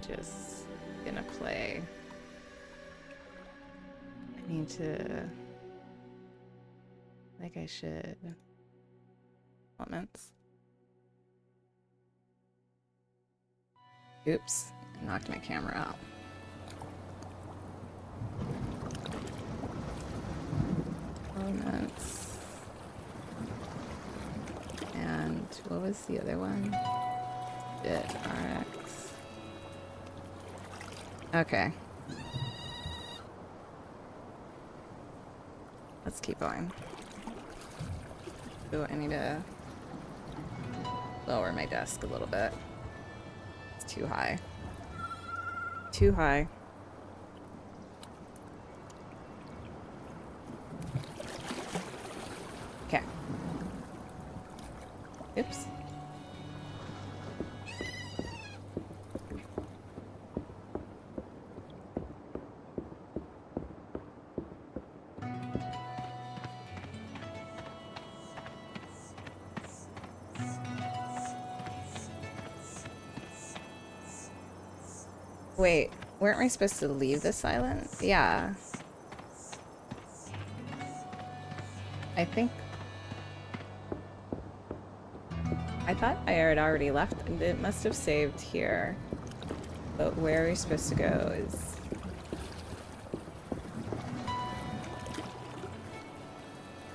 just gonna play. I need to... Like I should... Elements. Oops, I knocked my camera out. Elements. And what was the other one? Bit RX. Okay. Let's keep going. Ooh, I need to lower my desk a little bit. It's too high. Too high. Okay. Oops. Wait, weren't we supposed to leave this island? Yeah. I think... I thought I had already left. It must have saved here. But where are we supposed to go is...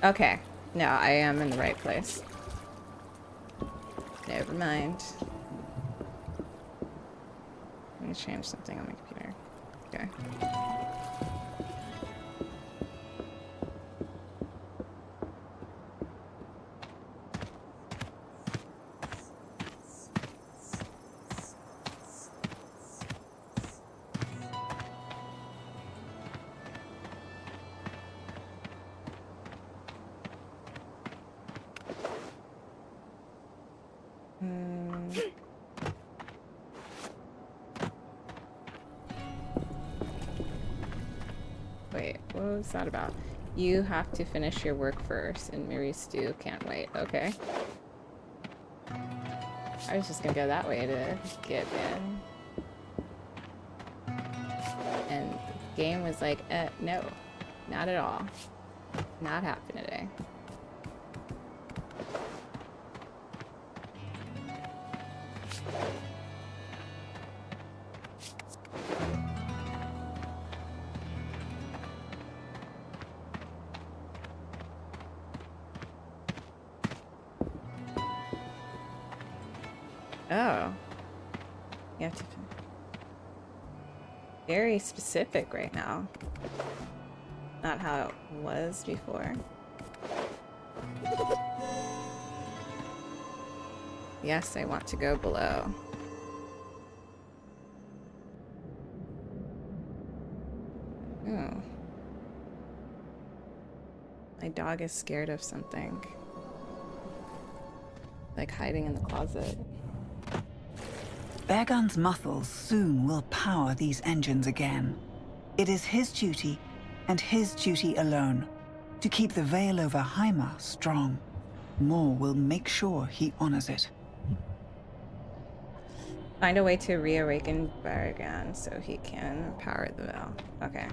Okay. No, I am in the right place. Never mind. Let me change something on my computer. Okay. Wait, what was that about? You have to finish your work first, and Mary Stu can't wait. Okay. I was just gonna go that way to get in. And the game was like, no, not at all. Not happening today. Oh. You have to... Very specific right now. Not how it was before. Yes, I want to go below. Oh. My dog is scared of something. Like hiding in the closet. Beargun's muscles soon will power these engines again. It is his duty, and his duty alone, to keep the veil over Haima strong. Mor will make sure he honors it. Find a way to reawaken Beargun so he can power the veil. Okay.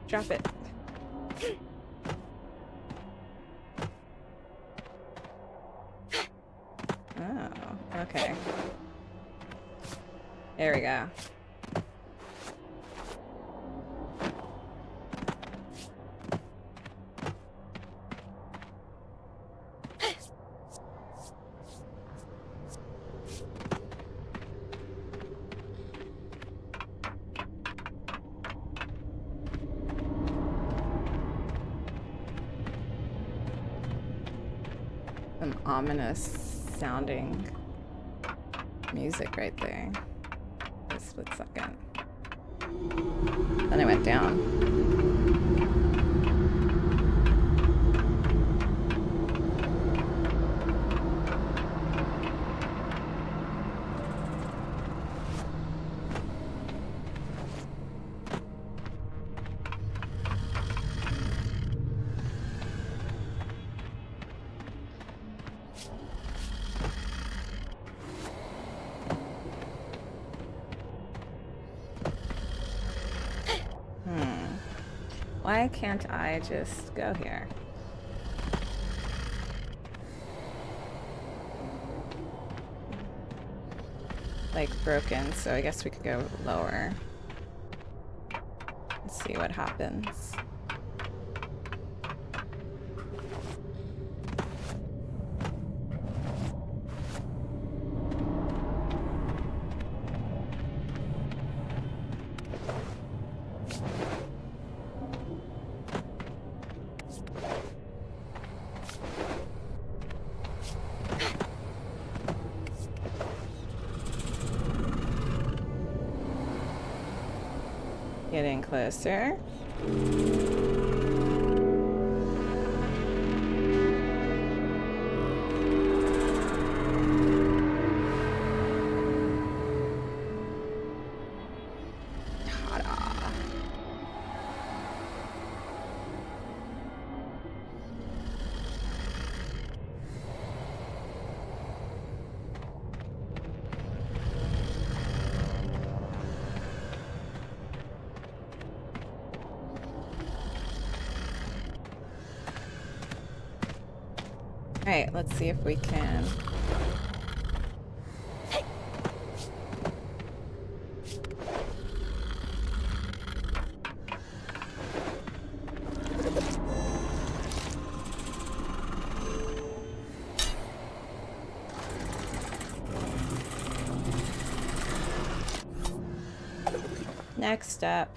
Drop it. Oh, okay. There we go. Some ominous sounding music right there. A split second. Then I went down. Why can't I just go here? Like broken, so I guess we could go lower. Let's see what happens. Getting closer. Ta-da. Alright, let's see if we can. Next step.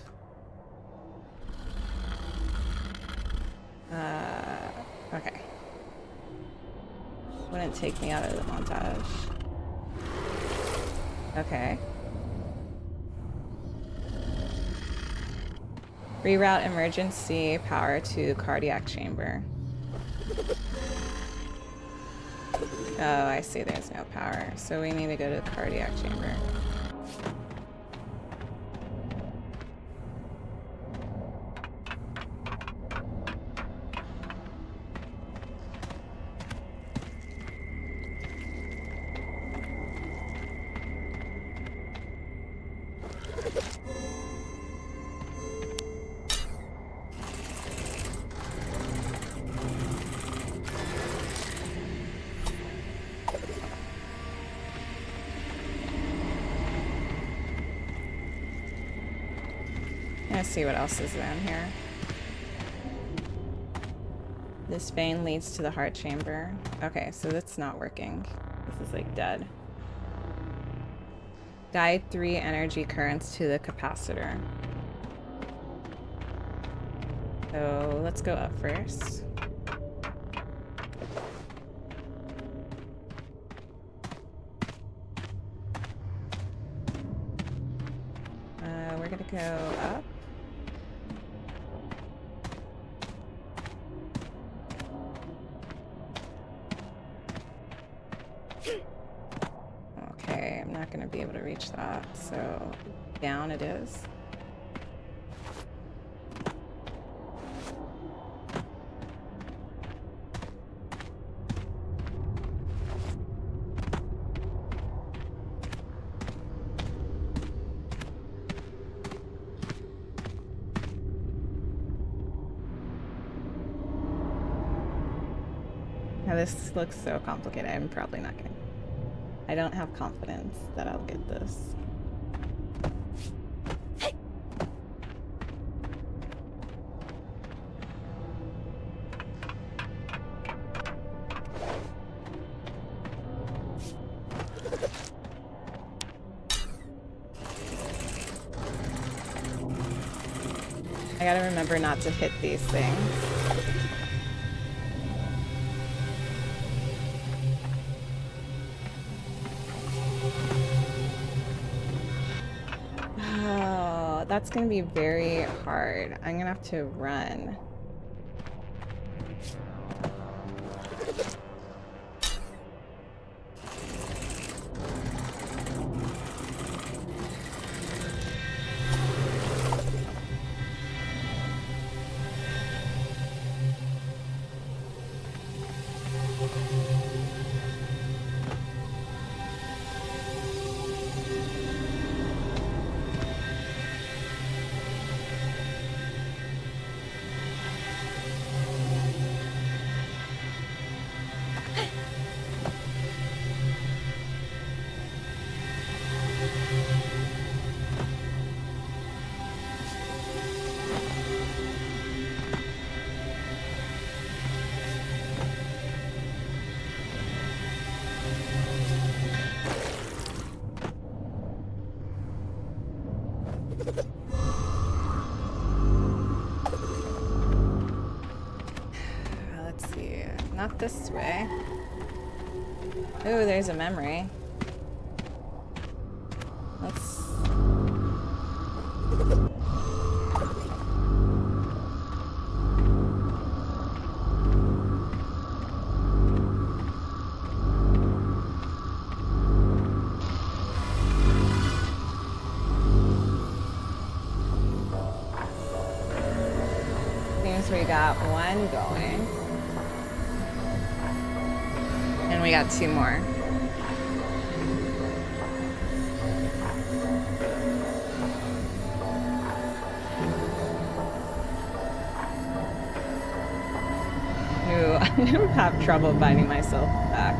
Okay. Wouldn't take me out of the montage. Okay. Reroute emergency power to cardiac chamber. Oh, I see there's no power. So we need to go to the cardiac chamber. Let's see what else is down here. This vein leads to the heart chamber. Okay, so that's not working. This is like dead. Guide 3 energy currents to the capacitor. So let's go up first. We're gonna go up. Okay, I'm not gonna be able to reach that, so down it is. Now this looks so complicated. I'm probably not gonna. I don't have confidence that I'll get this. I gotta remember not to hit these things. That's gonna be very hard. I'm gonna have to run. Not this way. Ooh, there's a memory. Let's... Seems we got one going. And we got two more. Ooh, I'm gonna have trouble binding myself back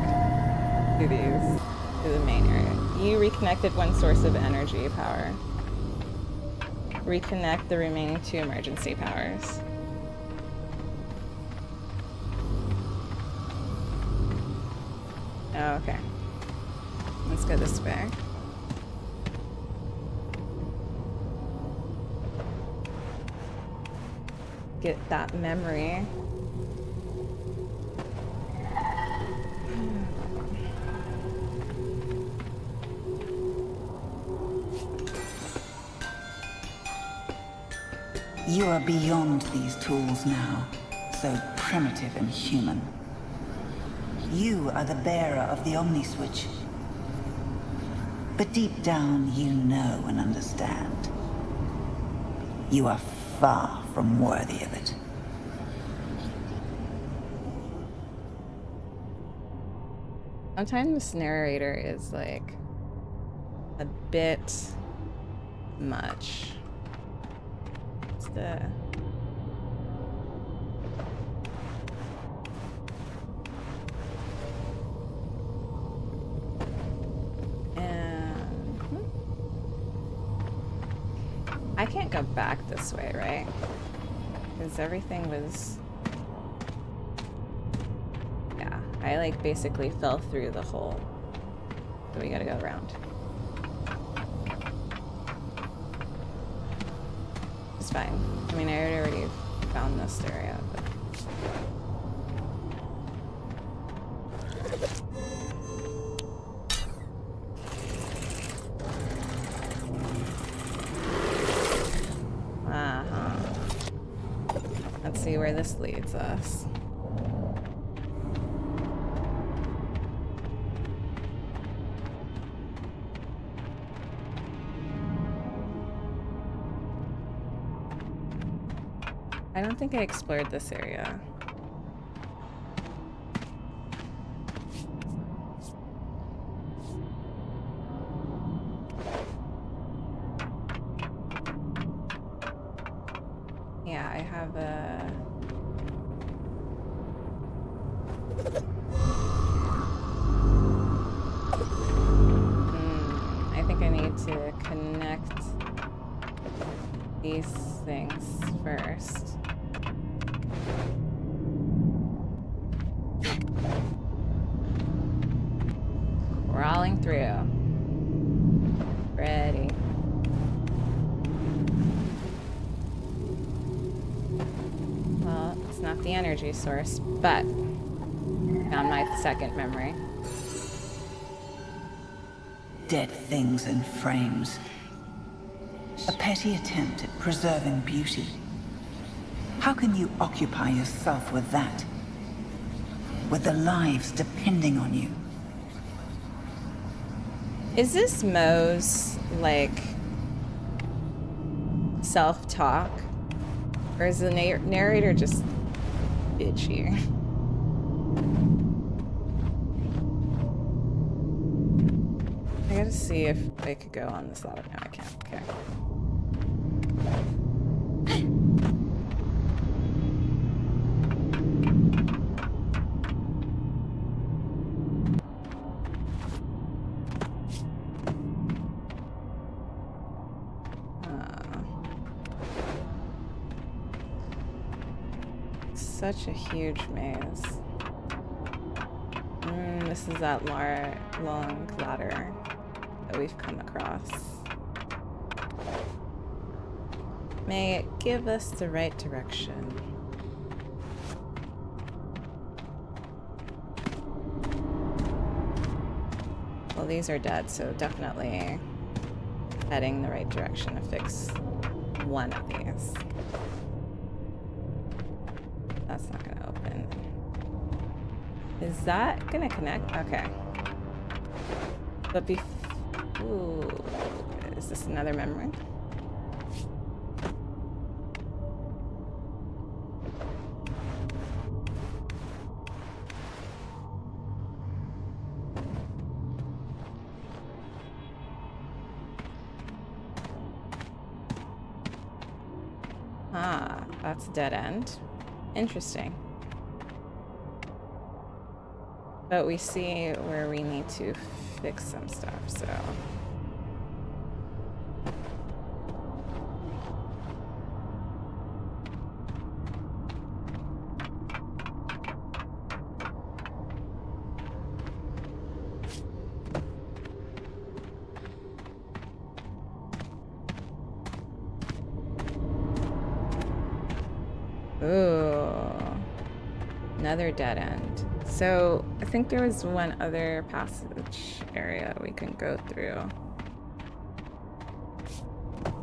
to the main area. You reconnected one source of energy power. Reconnect the remaining two emergency powers. Oh, okay. Let's go this way. Get that memory. You are beyond these tools now, so primitive and human. You are the bearer of the Omni-Switch. But deep down, you know and understand. You are far from worthy of it. Sometimes this narrator is like a bit much. It's the... I can't go back this way, right? Because everything was... Yeah, I like basically fell through the hole. So we gotta go around. It's fine. I mean, I had already found this area, but... Let's see where this leads us. I don't think I explored this area. Yeah, I have a... I think I need to connect these things first. Crawling through. Ready. Well, it's not the energy source, but found my second memory. Dead things and frames. A petty attempt at preserving beauty. How can you occupy yourself with that? With the lives depending on you? Is this Mo's, like, self-talk? Or is the narrator just bitchy? I gotta see if I could go on this ladder. No, I can't. Okay. Such a huge maze. This is that long ladder that we've come across. May it give us the right direction. Well, these are dead, so definitely heading the right direction to fix one of these. That's not gonna open. Is that gonna connect? Okay. But ooh, is this another memory? Ah, that's a dead end. Interesting. But we see where we need to fix some stuff, so. Ooh, another dead end. So I think there was one other passage area we can go through.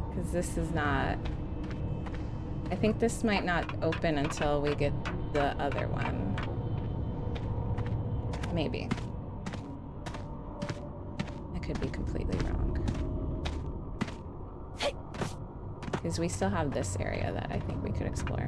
Because this is not... I think this might not open until we get the other one. Maybe. I could be completely wrong. Because we still have this area that I think we could explore.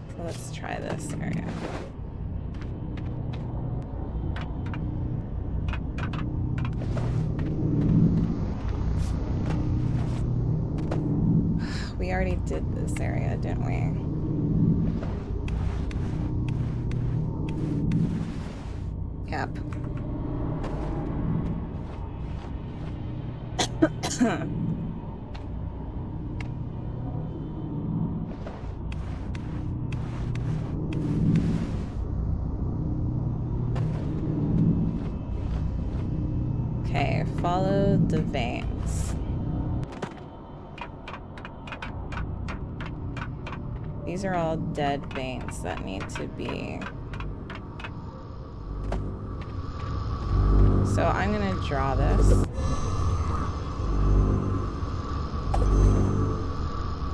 So let's try this area. We already did this area, didn't we? Yep. Okay, follow the veins. These are all dead veins that need to be... So I'm gonna draw this.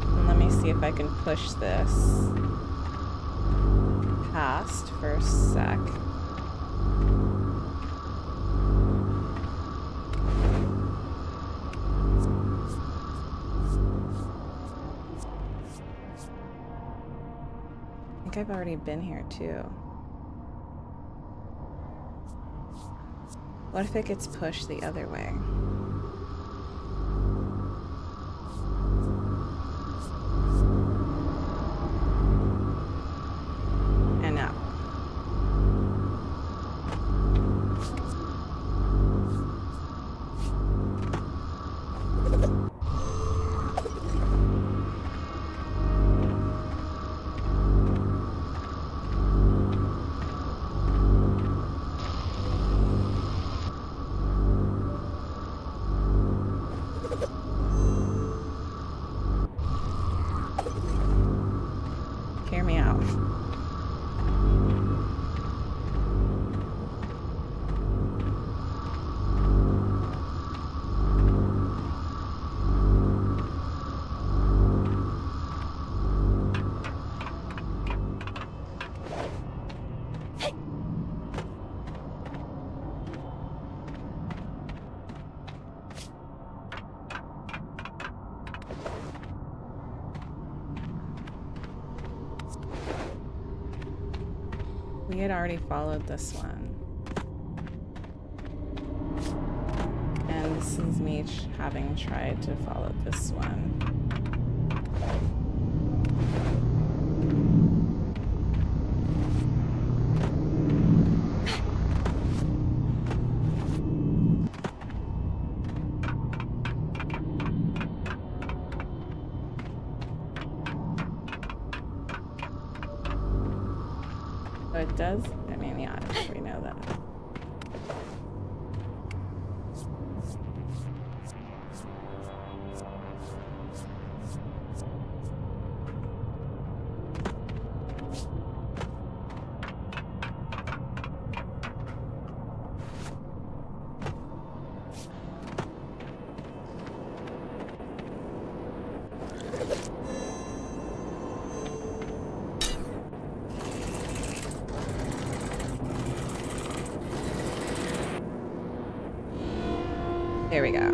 And let me see if I can push this past for a sec. I think I've already been here too. What if it gets pushed the other way? And up. Hear me out. We had already followed this one. And this is me having tried to follow this one. It does? I mean, yeah, we know that. There we go.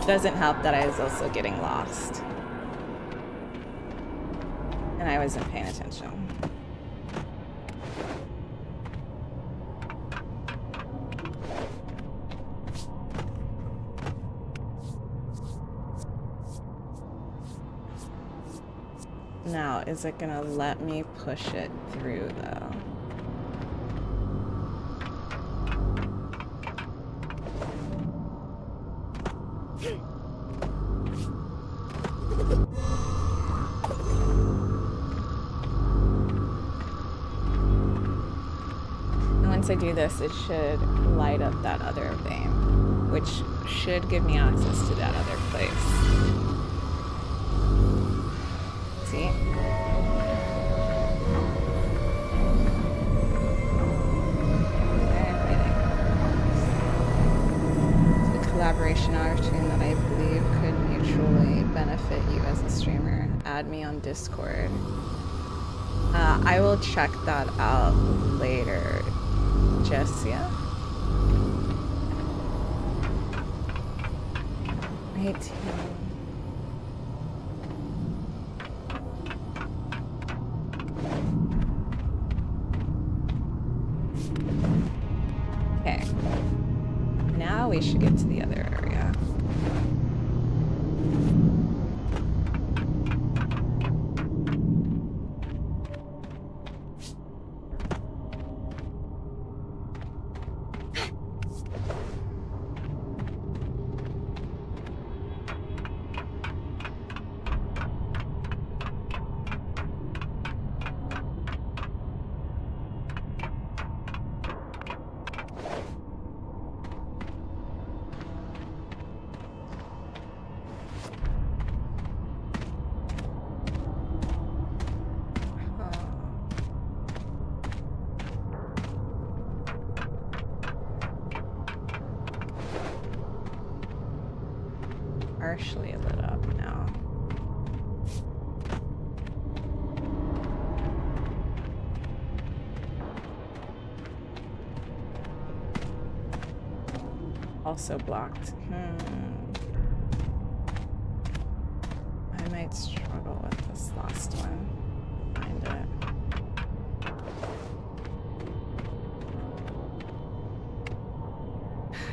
Doesn't help that I was also getting lost. And I wasn't paying attention. Now, is it gonna let me push it through though? And once I do this, it should light up that other vein, which should give me access to that other place. See? Collaboration opportunity that I believe could mutually benefit you as a streamer. Add me on Discord. I will check that out later, Jessia. Right. Okay. Now we should get to the other area. Partially lit up now. Also blocked. I might struggle with this last one. Find it.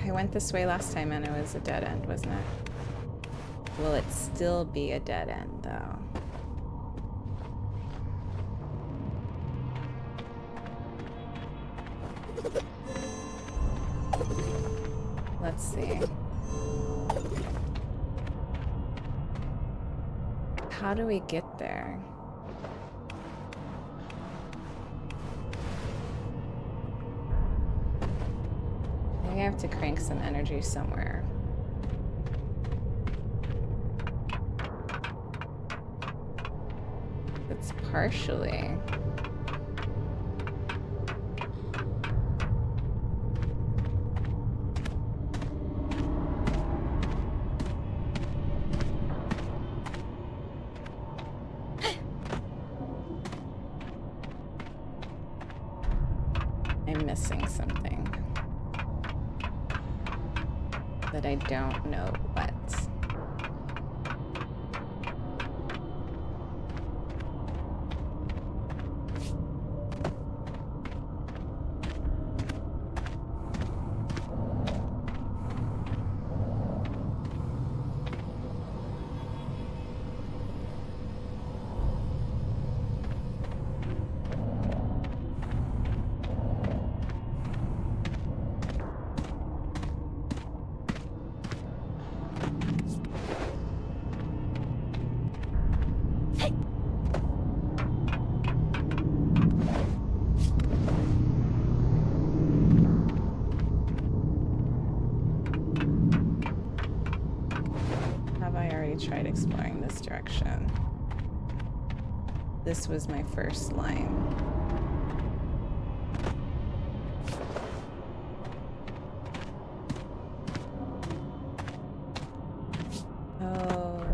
I went this way last time and it was a dead end, wasn't it? Will it still be a dead end, though? Let's see. How do we get there? I think I have to crank some energy somewhere. It's partially. I'm missing something, but I don't know what. Tried exploring this direction. This was my first line. Oh.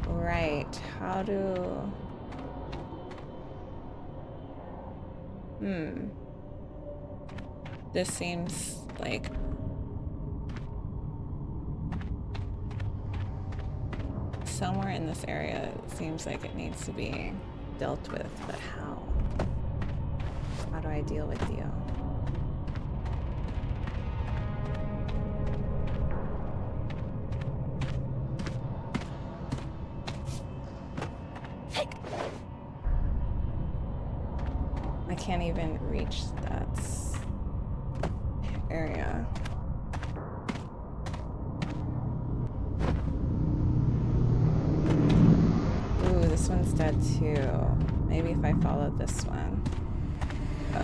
Right. How do... This seems like somewhere in this area. It seems like it needs to be dealt with, but how? How do I deal with you? I can't even reach that area. Ooh, this one's dead too. Maybe if I follow this one. Oh.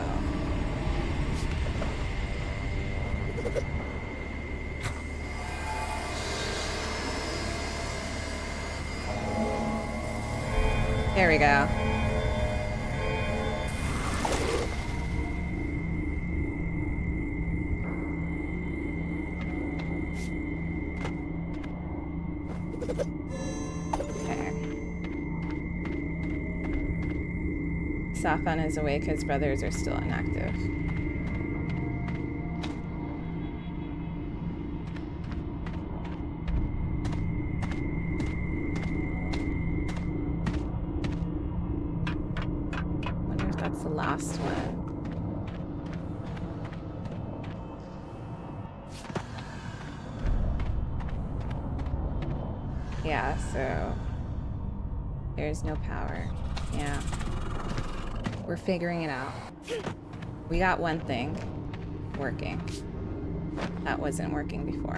There we go. Safan is awake, his brothers are still inactive. Wonder if that's the last one. Yeah, so there's no power. Yeah. We're figuring it out. We got one thing working. That wasn't working before.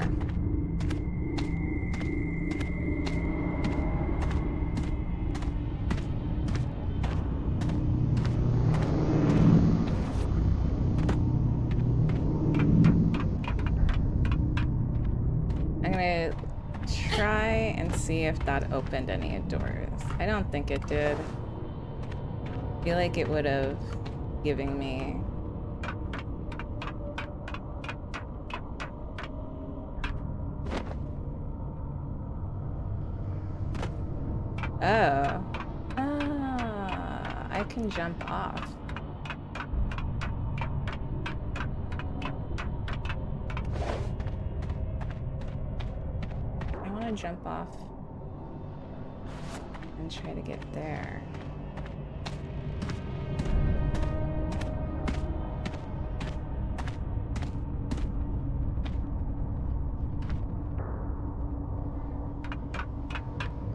I'm gonna try and see if that opened any doors. I don't think it did. I feel like it would have given me I can jump off. I want to jump off and try to get there.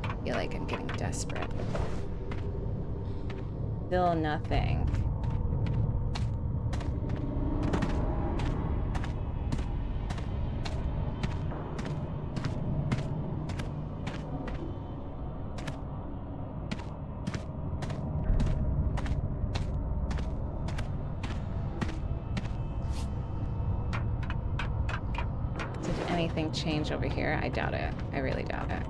I feel like I'm getting desperate. Still nothing. Did anything change over here? I doubt it. I really doubt it.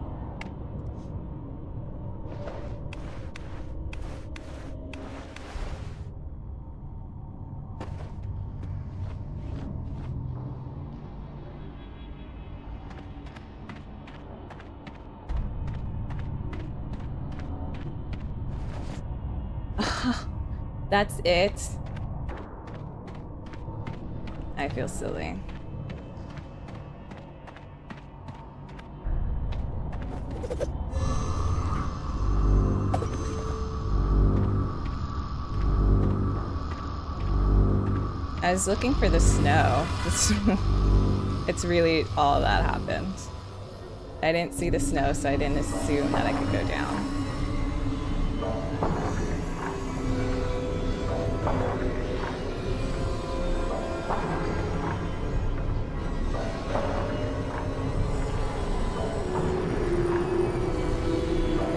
That's it. I feel silly. I was looking for the snow. It's really all that happened. I didn't see the snow, so I didn't assume that I could go down.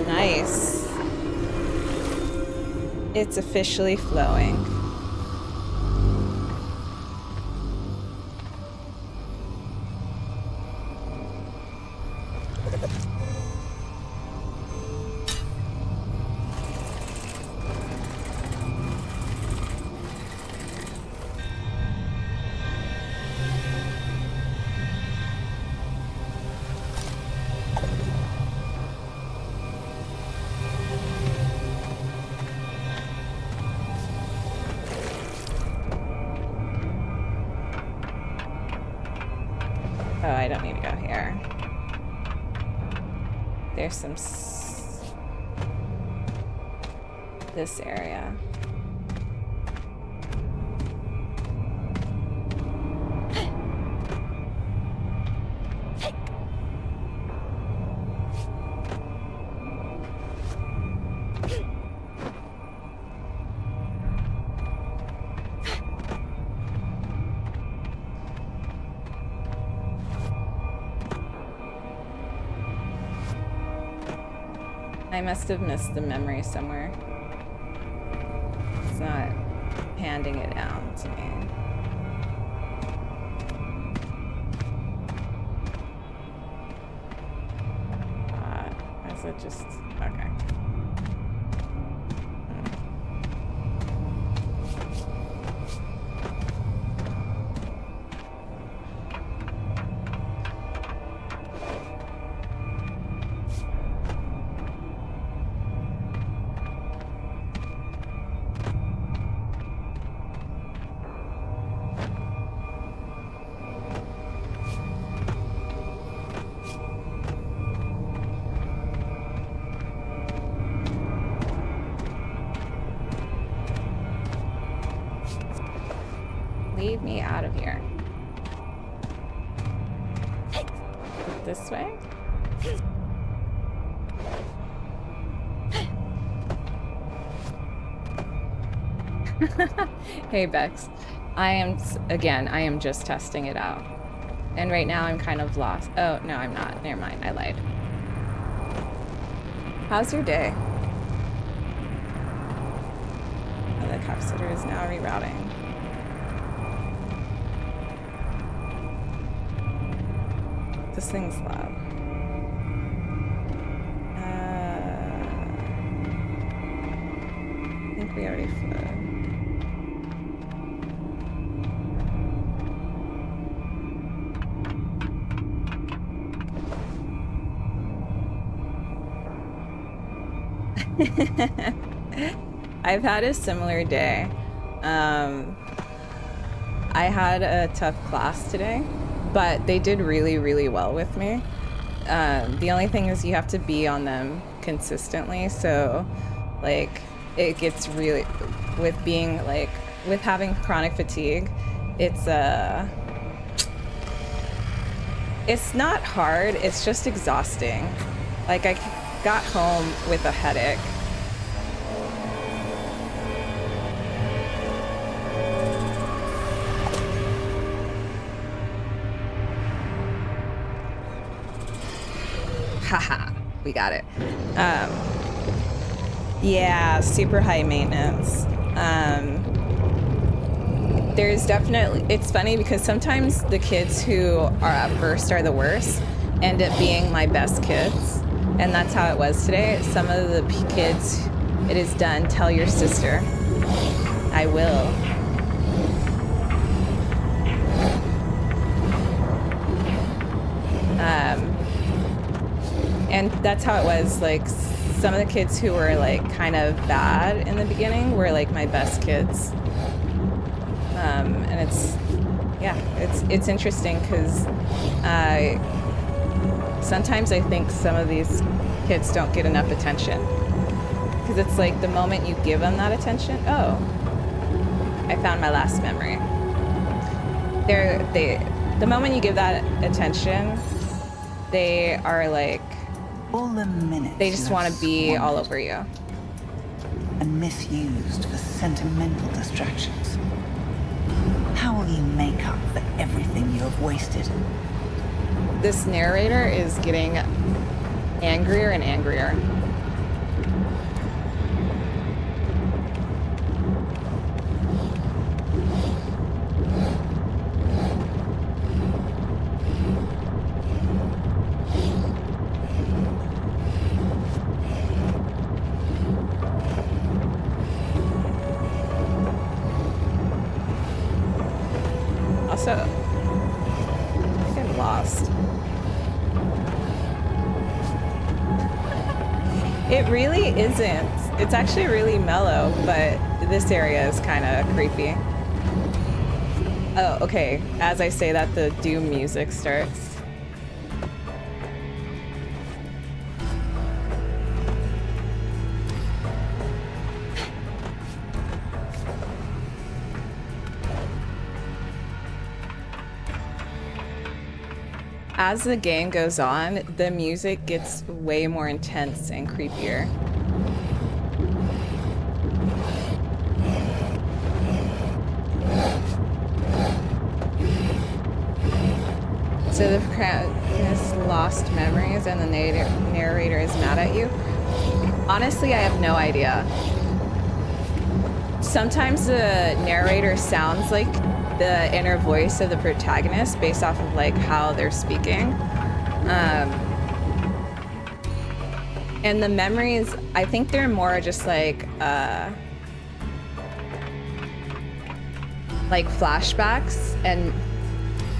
Nice. It's officially flowing. There's some this area. I must have missed the memory somewhere. It's not handing it down to me. Is it just... okay. Lead me out of here. This way? Hey Bex, I am just testing it out. And right now I'm kind of lost. Oh, no, I'm not. Never mind, I lied. How's your day? Oh, the cop sitter is now rerouting. This thing's loud. I think we already fled. I've had a similar day. I had a tough class today, but they did really, really well with me. The only thing is you have to be on them consistently. So like it gets really, with being like, with having chronic fatigue, it's not hard, it's just exhausting. Like I got home with a headache. Haha, we got it. Yeah, super high maintenance. There's definitely, it's funny because sometimes the kids who are at first are the worst end up being my best kids. And that's how it was today. Some of the kids, it is done, tell your sister. I will. And that's how it was. Like some of the kids who were like kind of bad in the beginning were like my best kids. And it's interesting because sometimes I think some of these kids don't get enough attention, because it's like the moment you give them that attention, oh, I found my last memory. The moment you give that attention, they are like, all the minutes they just want to be all over you. And misused for sentimental distractions. How will you make up for everything you have wasted? This narrator is getting angrier and angrier. Also, I think I'm lost. It really isn't. It's actually really mellow, but this area is kind of creepy. Oh, okay. As I say that, the Doom music starts. as the game goes on, the music gets way more intense and creepier. So the protagonist lost memories and the narrator is mad at you. Honestly, I have no idea. Sometimes the narrator sounds like the inner voice of the protagonist based off of like how they're speaking. And the memories, I think they're more just like flashbacks, and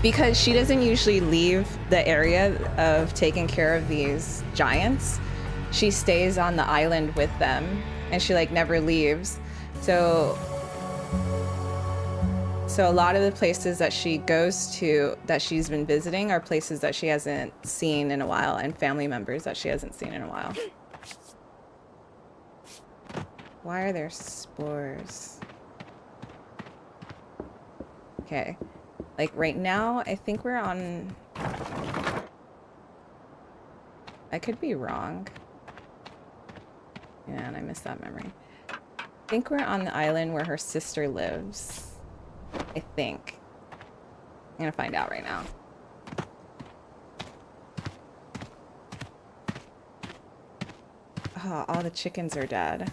because she doesn't usually leave the area of taking care of these giants, she stays on the island with them and she like never leaves. So a lot of the places that she goes to that she's been visiting are places that she hasn't seen in a while, and family members that she hasn't seen in a while. Why are there spores? Okay. Like right now, I think we're on... I could be wrong. Yeah, and I missed that memory. I think we're on the island where her sister lives. I think. I'm gonna find out right now. Oh, all the chickens are dead.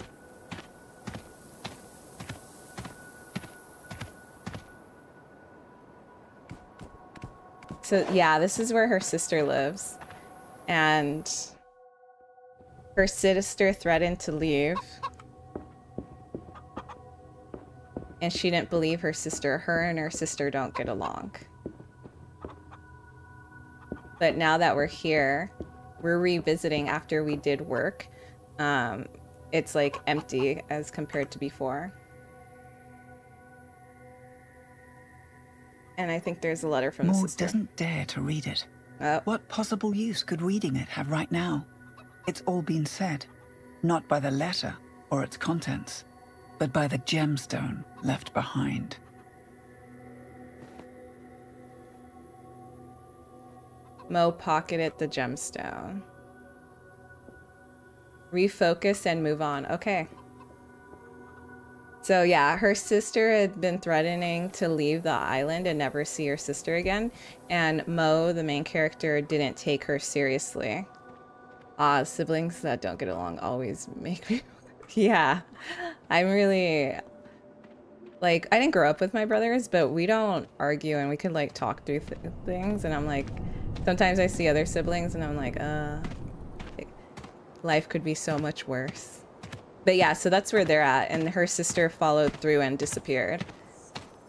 So yeah, this is where her sister lives. And her sister threatened to leave. And she didn't believe her sister. Her and her sister don't get along. But now that we're here, we're revisiting after we did work. It's like empty as compared to before. And I think there's a letter from the Maud sister. doesn't dare to read it. Oh. What possible use could reading it have right now? It's all been said, not by the letter or its contents, but by the gemstone left behind. Mo pocketed the gemstone. Refocus and move on. Okay. So yeah, her sister had been threatening to leave the island and never see her sister again. And Mo, the main character, didn't take her seriously. Siblings that don't get along always make me... Yeah. I'm really... Like, I didn't grow up with my brothers, but we don't argue and we could like talk through things. And I'm like, sometimes I see other siblings and I'm like, life could be so much worse. But yeah, so that's where they're at, and her sister followed through and disappeared.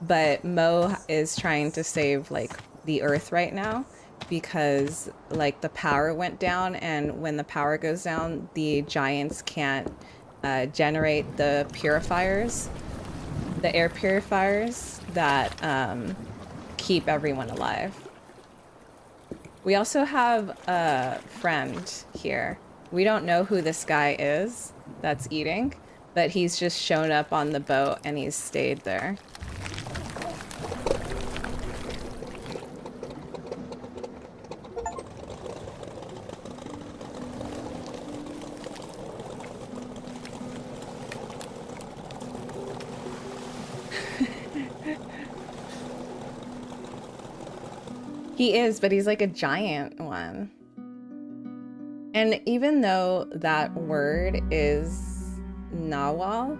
But Mo is trying to save like the earth right now because like the power went down, and when the power goes down, the giants can't generate the purifiers, the air purifiers that keep everyone alive. We also have a friend here. We don't know who this guy is that's eating, but he's just shown up on the boat and he's stayed there. He is, but he's like a giant one. And even though that word is Nahuatl,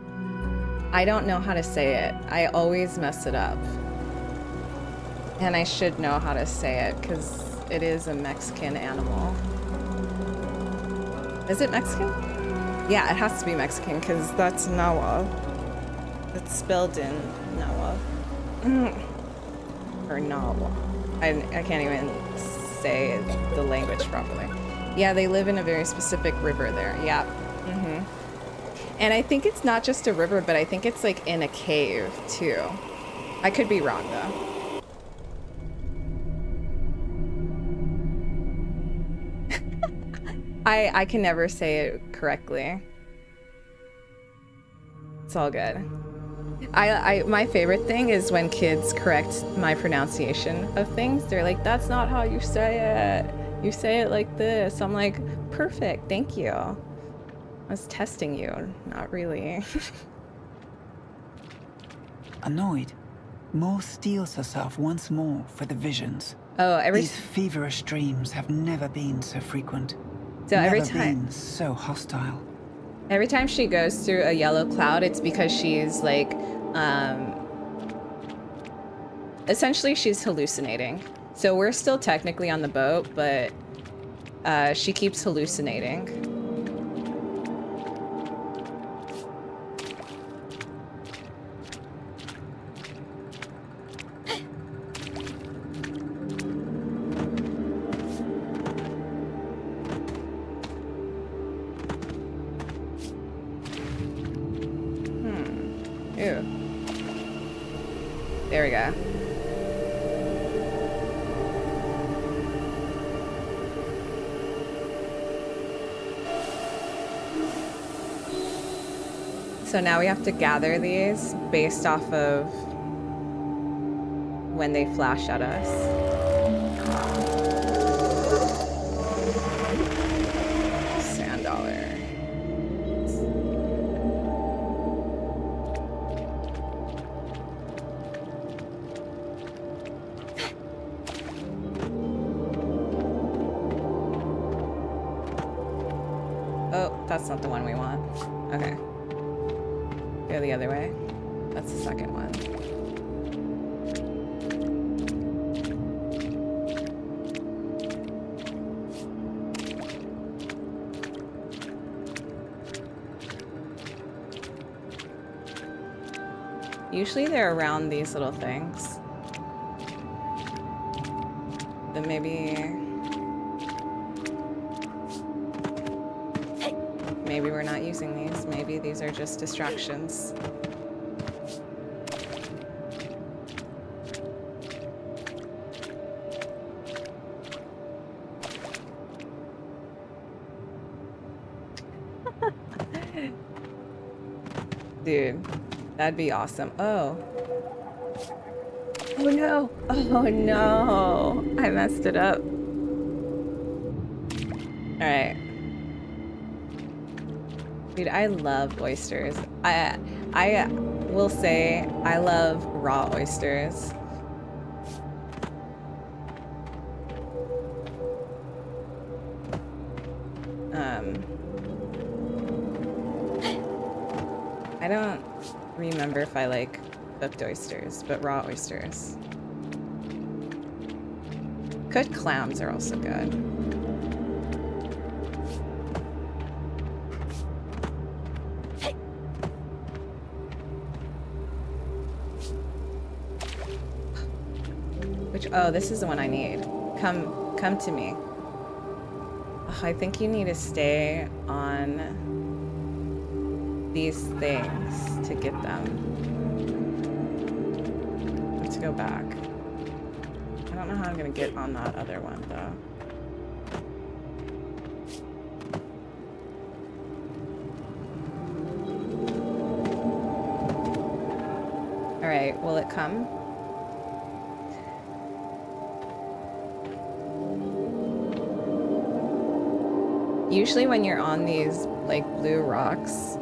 I don't know how to say it. I always mess it up. And I should know how to say it because it is a Mexican animal. Is it Mexican? Yeah, it has to be Mexican because that's Nahuatl. It's spelled in Nahuatl. Or Nahuatl. I can't even say the language properly. Yeah, they live in a very specific river there. Yeah. And I think it's not just a river, but I think it's like in a cave too. I could be wrong though. I can never say it correctly. It's all good. My favorite thing is when kids correct my pronunciation of things. They're like, that's not how you say it. You say it like this. I'm like, perfect, thank you. I was testing you, not really. Annoyed, Moore steels herself once more for the visions. Oh, These feverish dreams have never been so frequent. So every never time been so hostile. Every time she goes through a yellow cloud, it's because she's like, essentially she's hallucinating. So we're still technically on the boat, but she keeps hallucinating. Ew. There we go. So now we have to gather these based off of when they flash at us. Sand dollar. Oh, that's not the one we want. Okay. Go the other way. That's the second one. Usually they're around these little things. But maybe we're not using these. Maybe these are just distractions. Dude, that'd be awesome. Oh. Oh no. Oh no. I messed it up. All right. Dude, I love oysters. I will say I love raw oysters. I don't remember if I like cooked oysters, but raw oysters. Cooked clams are also good. Oh, this is the one I need. Come to me. Oh, I think you need to stay on these things to get them. Let's go back. I don't know how I'm gonna get on that other one though. All right, will it come? Usually when you're on these like blue rocks,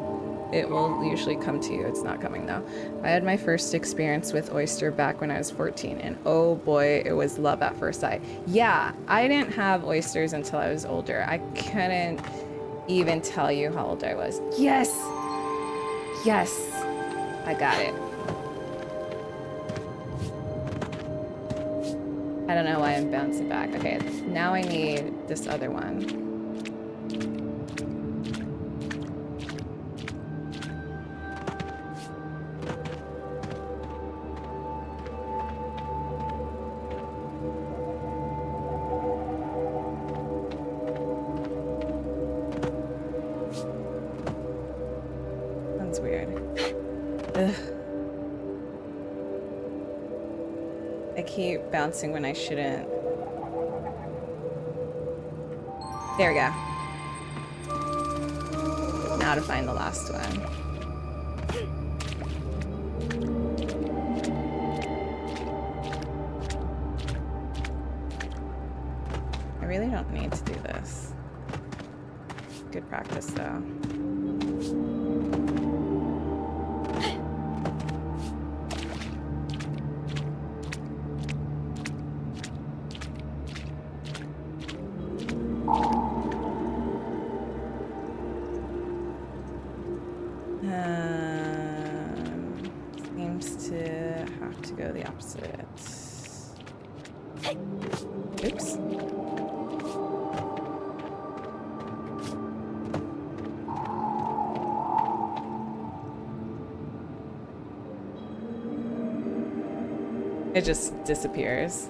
it will usually come to you. It's not coming though. I had my first experience with oyster back when I was 14 and oh boy, it was love at first sight. Yeah, I didn't have oysters until I was older. I couldn't even tell you how old I was. Yes! Yes! I got it. I don't know why I'm bouncing back. Okay, now I need this other one. That's weird. Ugh. I keep bouncing when I shouldn't. There we go. Now to find the last one. really don't need to do this. Good practice though. Seems to have to go the opposite. Oops. It just disappears.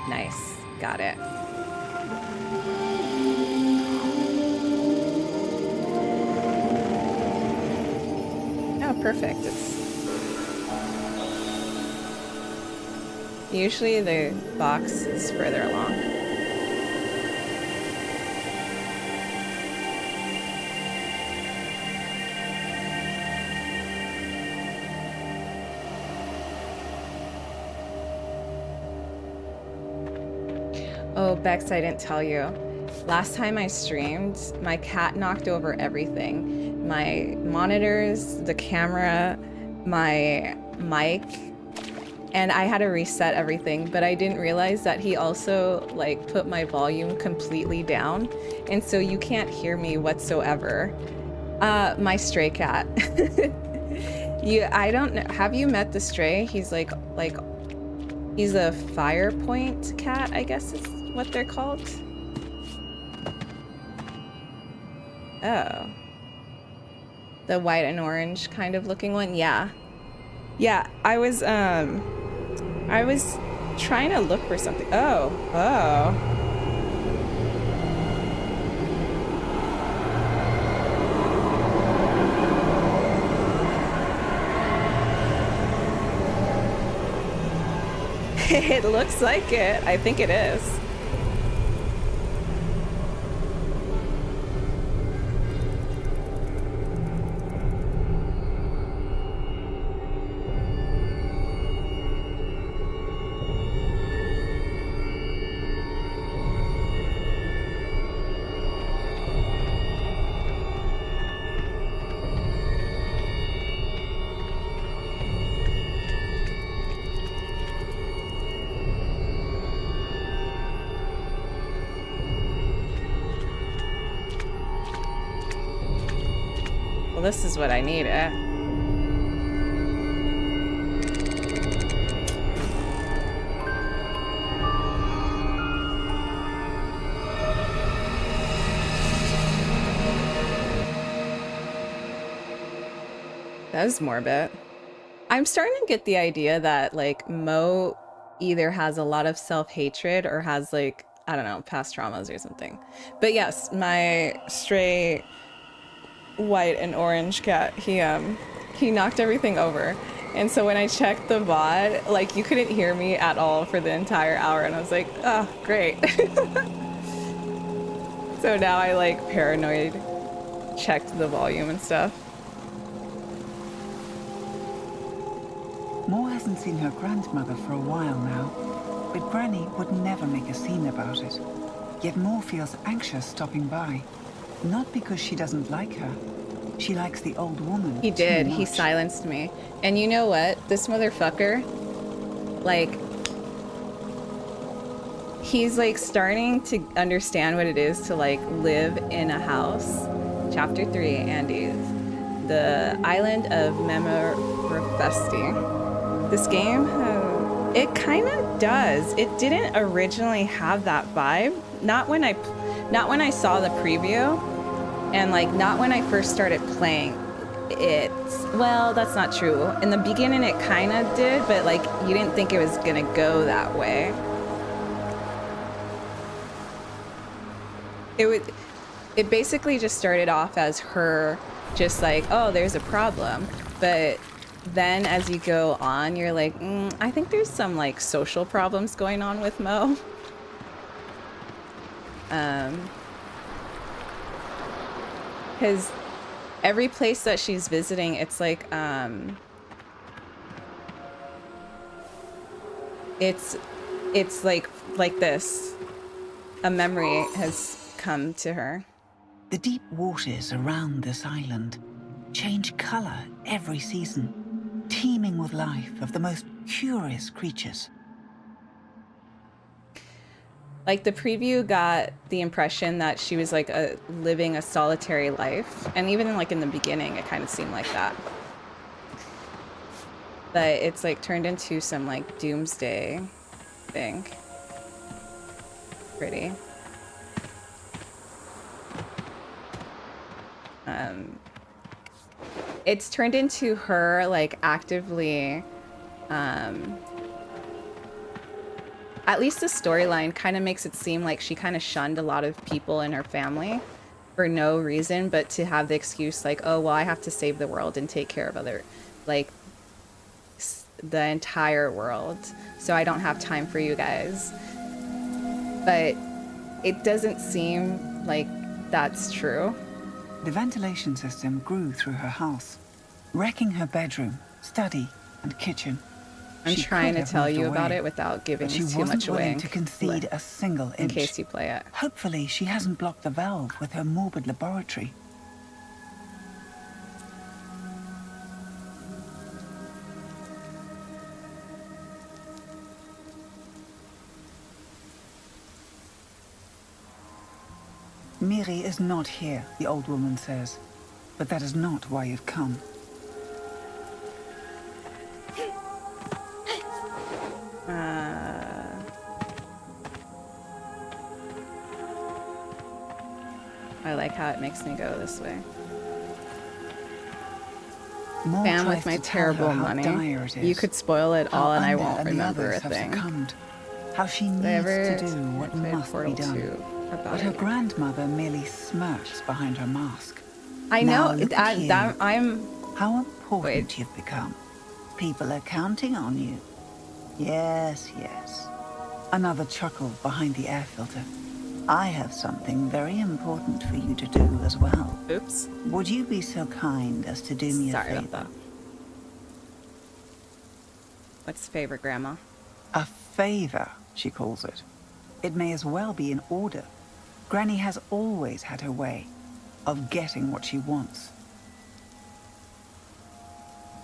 Nice. Got it. Oh, perfect. Usually the box is further along. Oh, Bex, I didn't tell you. Last time I streamed, my cat knocked over everything. My monitors, the camera, my mic, and I had to reset everything, but I didn't realize that he also like put my volume completely down, and so you can't hear me whatsoever. My stray cat. I don't know. Have you met the stray? He's like he's a fire point cat, I guess is what they're called. Oh. The white and orange kind of looking one? Yeah. Yeah, I was trying to look for something. Oh. It looks like it. I think it is. Well, this is what I needed. That was morbid. I'm starting to get the idea that like Mo either has a lot of self-hatred or has like, I don't know, past traumas or something. But yes, my stray white and orange cat, he knocked everything over, and so when I checked the VOD, like you couldn't hear me at all for the entire hour, and I was like, oh great. So now I like paranoid checked the volume and stuff. Mo hasn't seen her grandmother for a while now, but Granny would never make a scene about it. Yet Mo feels anxious stopping by. Not because she doesn't like her. She likes the old woman. He did. Too He much. silenced me. And you know what? This motherfucker, like, he's like starting to understand what it is to like live in a house. Chapter 3, Andes. The island of Memorifesti. This game, it kind of does. It didn't originally have that vibe. Not when I saw the preview, and like not when I first started playing it. Well, that's not true. In the beginning it kind of did, but like you didn't think it was gonna go that way. It basically just started off as her just like, oh, there's a problem, but then as you go on, you're like, I think there's some like social problems going on with Mo. Because every place that she's visiting, it's like, it's like this. A memory has come to her. The deep waters around this island change color every season, teeming with life of the most curious creatures. Like the preview got the impression that she was like living a solitary life, and even like in the beginning it kind of seemed like that. But it's like turned into some like doomsday thing. Pretty. It's turned into her like actively at least the storyline kind of makes it seem like she kind of shunned a lot of people in her family for no reason but to have the excuse like, oh well, I have to save the world and take care of other, like, the entire world, so I don't have time for you guys. But it doesn't seem like that's true. The ventilation system grew through her house, wrecking her bedroom, study, and kitchen. I'm trying to tell you about it without giving too much away. She wasn't willing to concede a single inch. In case you play it. Hopefully she hasn't blocked the valve with her morbid laboratory. Miri is not here, the old woman says. But that is not why you've come. I like how it makes me go this way. More Bam tries with my to tell terrible her how money. dire it is, You could spoil it all and I Anya won't and the remember a others have thing. succumbed, how she Did I needs ever to do what play must be Portal done. 2 about But her it? grandmother merely smirks behind her mask. I Now, know look at that you. I'm. How important Wait. you've become. People are counting on you. Yes, yes. Another chuckle behind the air filter. I have something very important for you to do as well. Oops. Would you be so kind as to do me a Sorry favor? about that. What's the favor, Grandma? A favor, she calls it. It may as well be an order. Granny has always had her way of getting what she wants.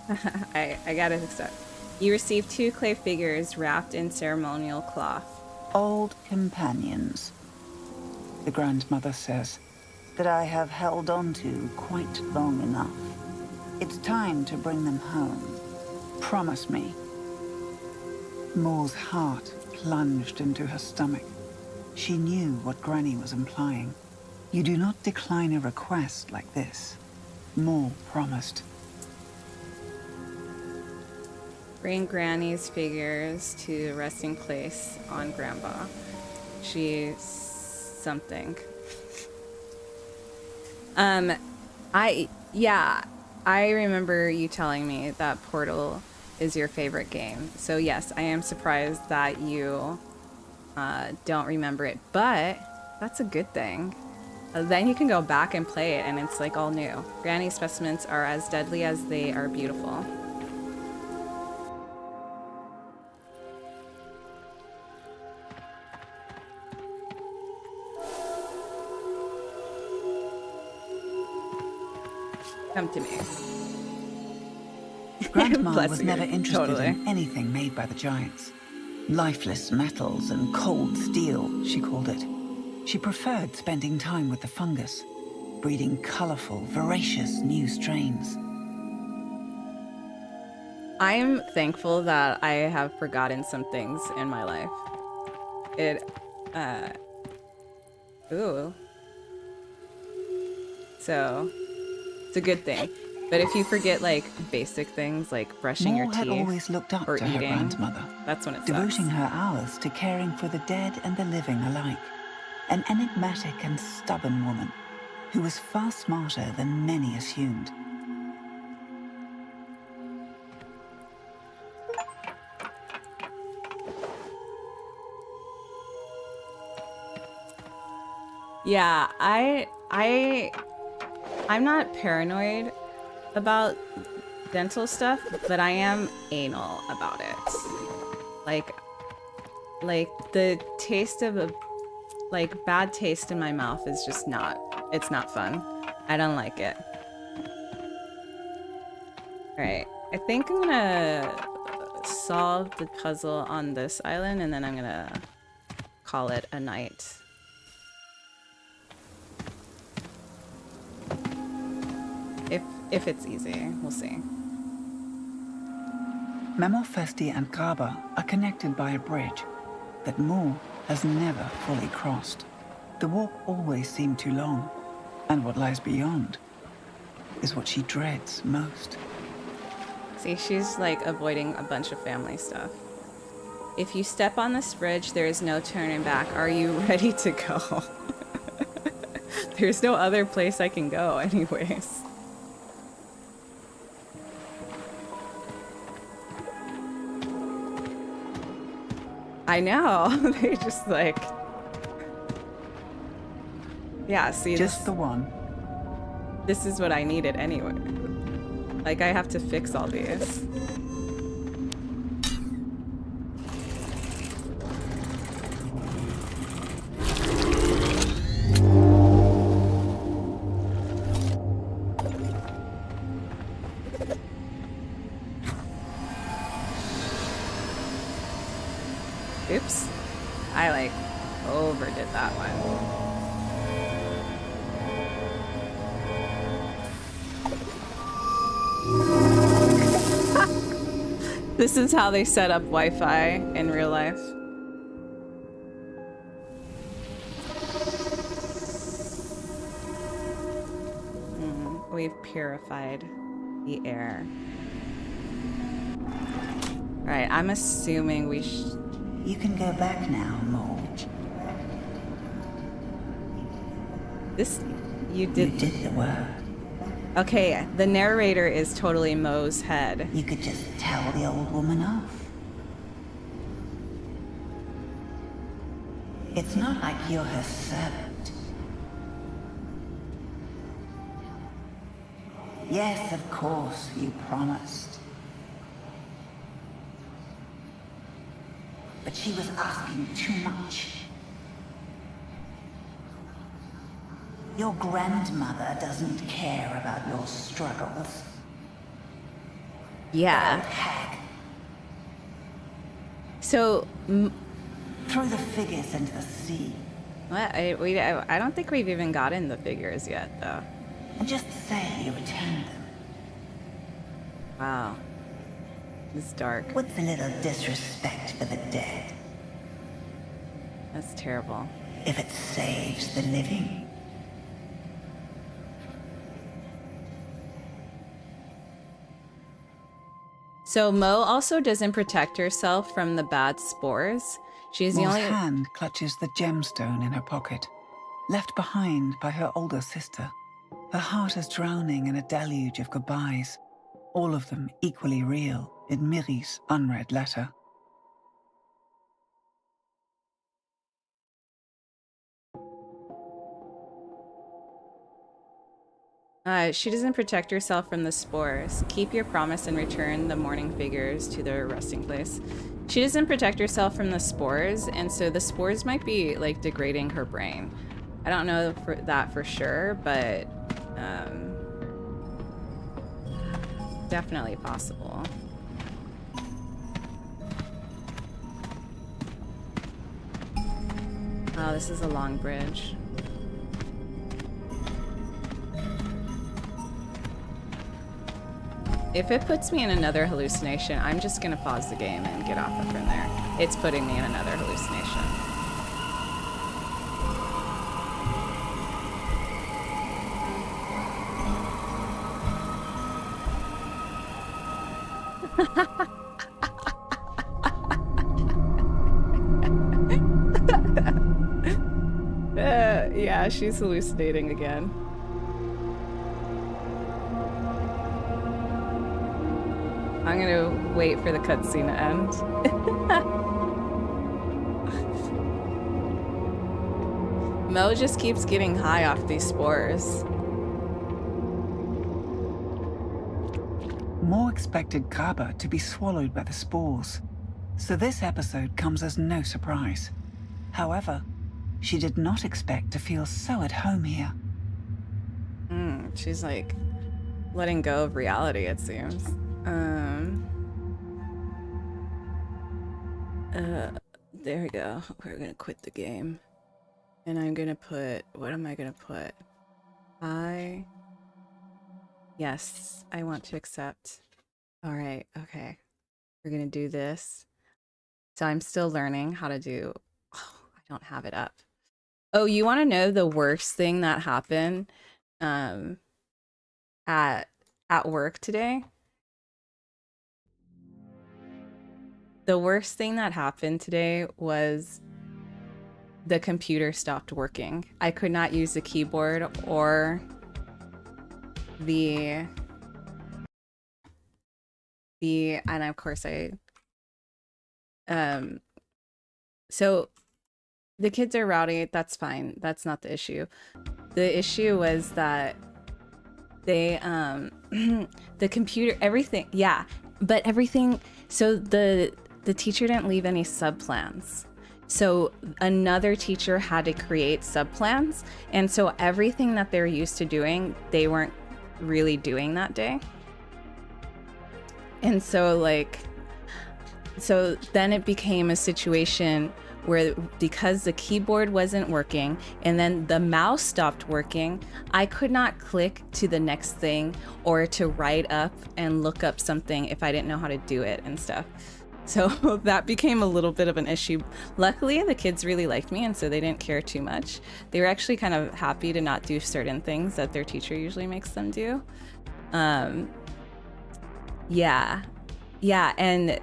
I gotta accept. You received 2 clay figures wrapped in ceremonial cloth. Old companions, the grandmother says, that I have held on to quite long enough. It's time to bring them home. Promise me. Moore's heart plunged into her stomach. She knew what Granny was implying. You do not decline a request like this. Moore promised. Bring Granny's figures to the resting place on Grandpa. She's something. I remember you telling me that Portal is your favorite game. So yes, I am surprised that you don't remember it, but that's a good thing. Then you can go back and play it and it's like all new. Granny specimens are as deadly as they are beautiful. Come to me. Grandma Bless was you. never interested Totally. in anything made by the giants. Lifeless metals and cold steel, she called it. She preferred spending time with the fungus, breeding colorful, voracious new strains. I am thankful that I have forgotten some things in my life. So, it's a good thing. But if you forget, like, basic things, like brushing Moore your had teeth always looked up or to her eating, grandmother, that's when it sucks. devoting her hours to caring for the dead and the living alike. An enigmatic and stubborn woman who was far smarter than many assumed. Yeah, I'm not paranoid about dental stuff, but I am anal about it. Like, like the taste of a like bad taste in my mouth is just not, it's not fun. I don't like it. Alright, I think I'm gonna solve the puzzle on this island and then I'm gonna call it a night. If it's easy, we'll see. Memorfesti and Graba are connected by a bridge that Mo has never fully crossed. The walk always seemed too long, and what lies beyond is what she dreads most. See, she's like avoiding a bunch of family stuff. If you step on this bridge, there is no turning back. Are you ready to go? There's no other place I can go anyways. I know. They just like... Yeah, see, Just the one. This is what I needed anyway. Like, I have to fix all these. Oops. I, like, overdid that one. This is how they set up Wi-Fi in real life. We've purified the air. Alright, I'm assuming we You can go back now, Mo. This... You did... You did the work. Okay, the narrator is totally Mo's head. You could just tell the old woman off. It's not like you're her servant. Yes, of course, you promised. But she was asking too much. Your grandmother doesn't care about your struggles. Yeah. Old hag. So... Throw the figures into the sea. What? I don't think we've even gotten the figures yet, though. And just say you returned them. Wow. It's dark. What's a little disrespect for the dead? That's terrible. If it saves the living. So Mo also doesn't protect herself from the bad spores. She's the Mo's only... hand clutches the gemstone in her pocket, left behind by her older sister. Her heart is drowning in a deluge of goodbyes, all of them equally real in Miri's unread letter. She doesn't protect herself from the spores. Keep your promise and return the mourning figures to their resting place. She doesn't protect herself from the spores, and so the spores might be, like, degrading her brain. I don't know that for sure, but definitely possible. Oh, this is a long bridge. If it puts me in another hallucination, I'm just gonna pause the game and get off of from there. It's putting me in another hallucination. Yeah, she's hallucinating again. I'm gonna wait for the cutscene to end. Mo just keeps getting high off these spores. Mo expected Graba to be swallowed by the spores. so this episode comes as no surprise. However, she did not expect to feel so at home here. She's like letting go of reality, it seems. There we go. We're gonna quit the game. And I'm gonna put, what am I gonna put? Yes, I want to accept. All right, okay. We're gonna do this. So I'm still learning how to do, oh, I don't have it up. Oh, you wanna know the worst thing that happened at work today? The worst thing that happened today was the computer stopped working. I could not use the keyboard or the and of course so the kids are rowdy, that's fine. That's not the issue. The issue was that they the computer, everything, yeah, but everything, so the teacher didn't leave any subplans. So another teacher had to create subplans, and so everything that they're used to doing, they weren't really doing that day. And so then it became a situation where, because the keyboard wasn't working and then the mouse stopped working, I could not click to the next thing or to write up and look up something if I didn't know how to do it and stuff. So that became a little bit of an issue. Luckily, the kids really liked me, and so they didn't care too much. They were actually kind of happy to not do certain things that their teacher usually makes them do. Yeah, and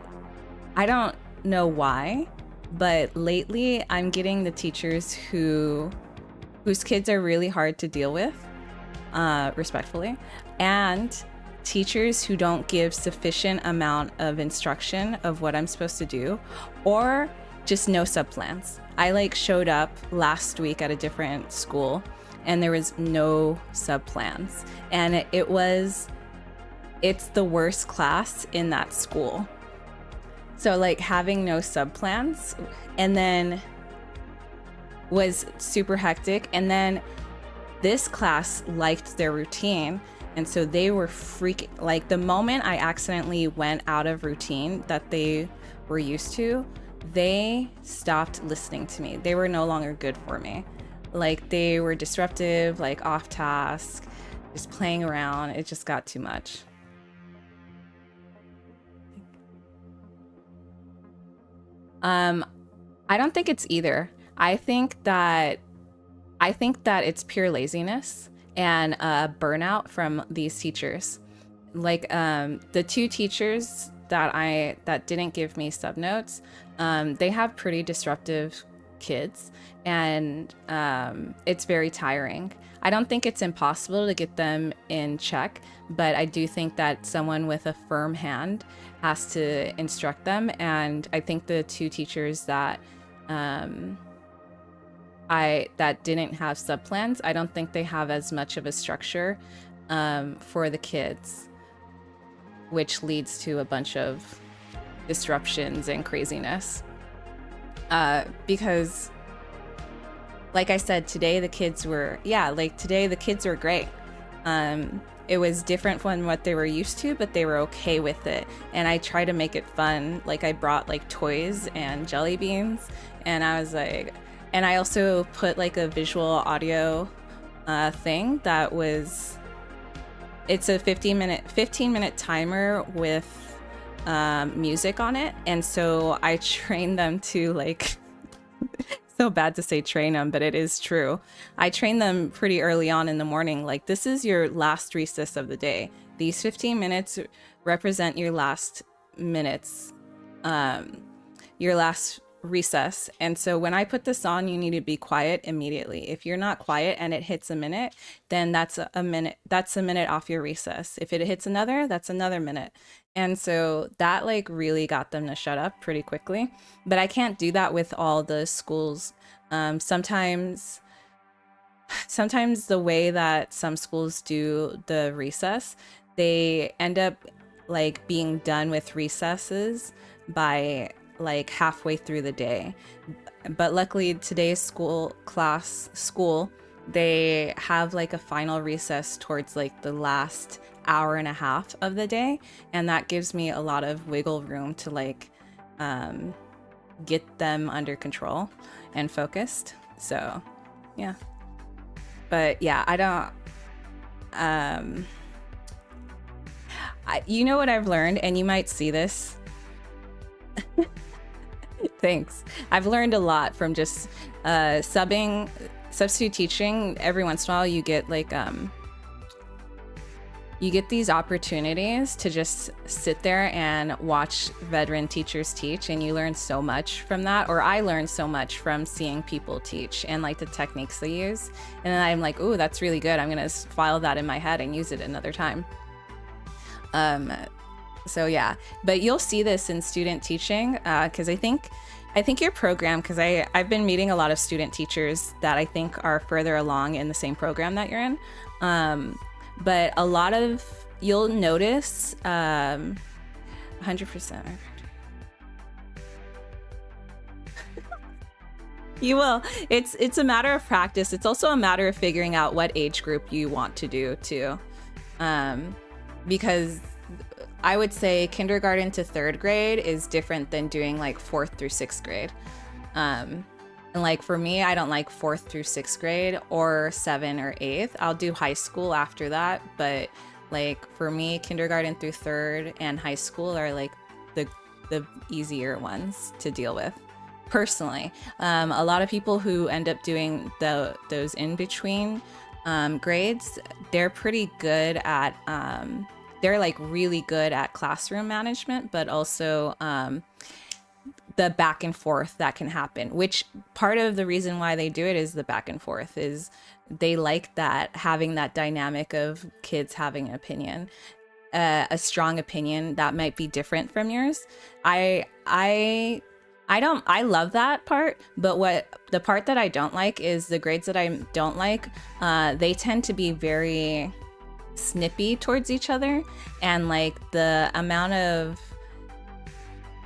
I don't know why, but lately I'm getting the teachers whose kids are really hard to deal with, respectfully, and teachers who don't give sufficient amount of instruction of what I'm supposed to do, or just no subplans. I showed up last week at a different school and there was no subplans, and it's the worst class in that school. So having no subplans, and then was super hectic. And then this class liked their routine, and so they were freaking, the moment I accidentally went out of routine that they were used to, they stopped listening to me. They were no longer good for me. They were disruptive, off task, just playing around. It just got too much. I don't think it's either. I think that it's pure laziness and burnout from these teachers. The two teachers that didn't give me sub notes, they have pretty disruptive kids, and it's very tiring. I don't think it's impossible to get them in check, but I do think that someone with a firm hand has to instruct them. And I think the two teachers that didn't have subplans, I don't think they have as much of a structure for the kids, which leads to a bunch of disruptions and craziness. Because like I said, today the kids were great. It was different from what they were used to, but they were okay with it. And I tried to make it fun. I brought toys and jelly beans, and I was and I also put a visual audio thing that was, it's a 15 minute timer with music on it. And so I trained them to so bad to say train them, but it is true. I trained them pretty early on in the morning. This is your last recess of the day. These 15 minutes represent your last minutes, your last recess. And so when I put this on, you need to be quiet immediately. If you're not quiet and it hits a minute, then that's a minute off your recess. If it hits another, that's another minute. And so that really got them to shut up pretty quickly. But I can't do that with all the schools. Sometimes the way that some schools do the recess, they end up being done with recesses by like halfway through the day. But luckily today's school, they have like a final recess towards like the last hour and a half of the day, and that gives me a lot of wiggle room to like get them under control and focused. So yeah, but yeah, I don't you know what I've learned, and you might see this. Thanks. I've learned a lot from just substitute teaching. Every once in a while you get like you get these opportunities to just sit there and watch veteran teachers teach, and you learn so much from that. Or I learned so much from seeing people teach and like the techniques they use. And then I'm like, ooh, that's really good. I'm gonna file that in my head and use it another time. So yeah, but you'll see this in student teaching, because I think your program, because I've been meeting a lot of student teachers that I think are further along in the same program that you're in. But a lot of, you'll notice 100%. You will. It's a matter of practice. It's also a matter of figuring out what age group you want to do too. Because I would say kindergarten to 3rd grade is different than doing like 4th through 6th grade. And like for me, I don't like 4th through 6th grade or 7th or 8th. I'll do high school after that. But like for me, kindergarten through 3rd and high school are like the easier ones to deal with. Personally, a lot of people who end up doing those in between grades, they're pretty good at they're like really good at classroom management, but also the back and forth that can happen, which part of the reason why they do it is the back and forth is they like that, having that dynamic of kids having an opinion, a strong opinion that might be different from yours. I love that part, but what the part that I don't like is the grades that I don't like, they tend to be very snippy towards each other, and like the amount of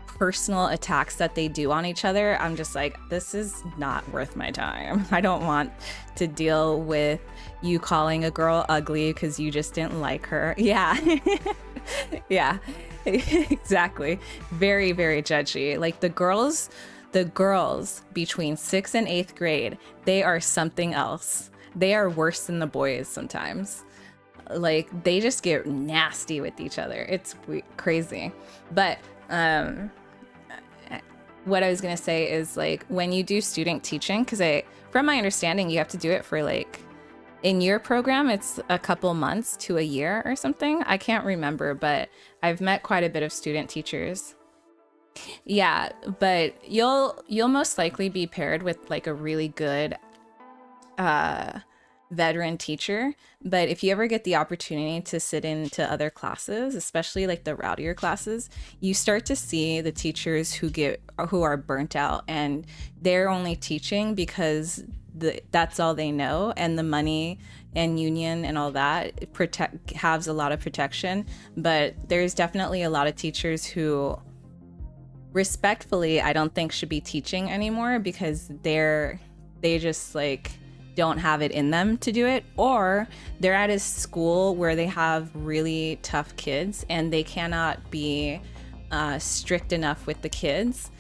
personal attacks that they do on each other, I'm just like, this is not worth my time. I don't want to deal with you calling a girl ugly because you just didn't like her. Yeah. Yeah. Exactly. Very, very judgy. Like the girls between 6th and 8th grade, they are something else. They are worse than the boys sometimes. Like they just get nasty with each other. It's crazy. But what I was gonna say is like when you do student teaching, because from my understanding, you have to do it for like, in your program, it's a couple months to a year or something. I can't remember, but I've met quite a bit of student teachers. Yeah, but you'll most likely be paired with like a really good veteran teacher. But if you ever get the opportunity to sit into other classes, especially like the rowdier classes, you start to see the teachers who are burnt out, and they're only teaching because that's all they know, and the money and union and all that has a lot of protection. But there's definitely a lot of teachers who respectfully I don't think should be teaching anymore because they just like don't have it in them to do it, or they're at a school where they have really tough kids and they cannot be strict enough with the kids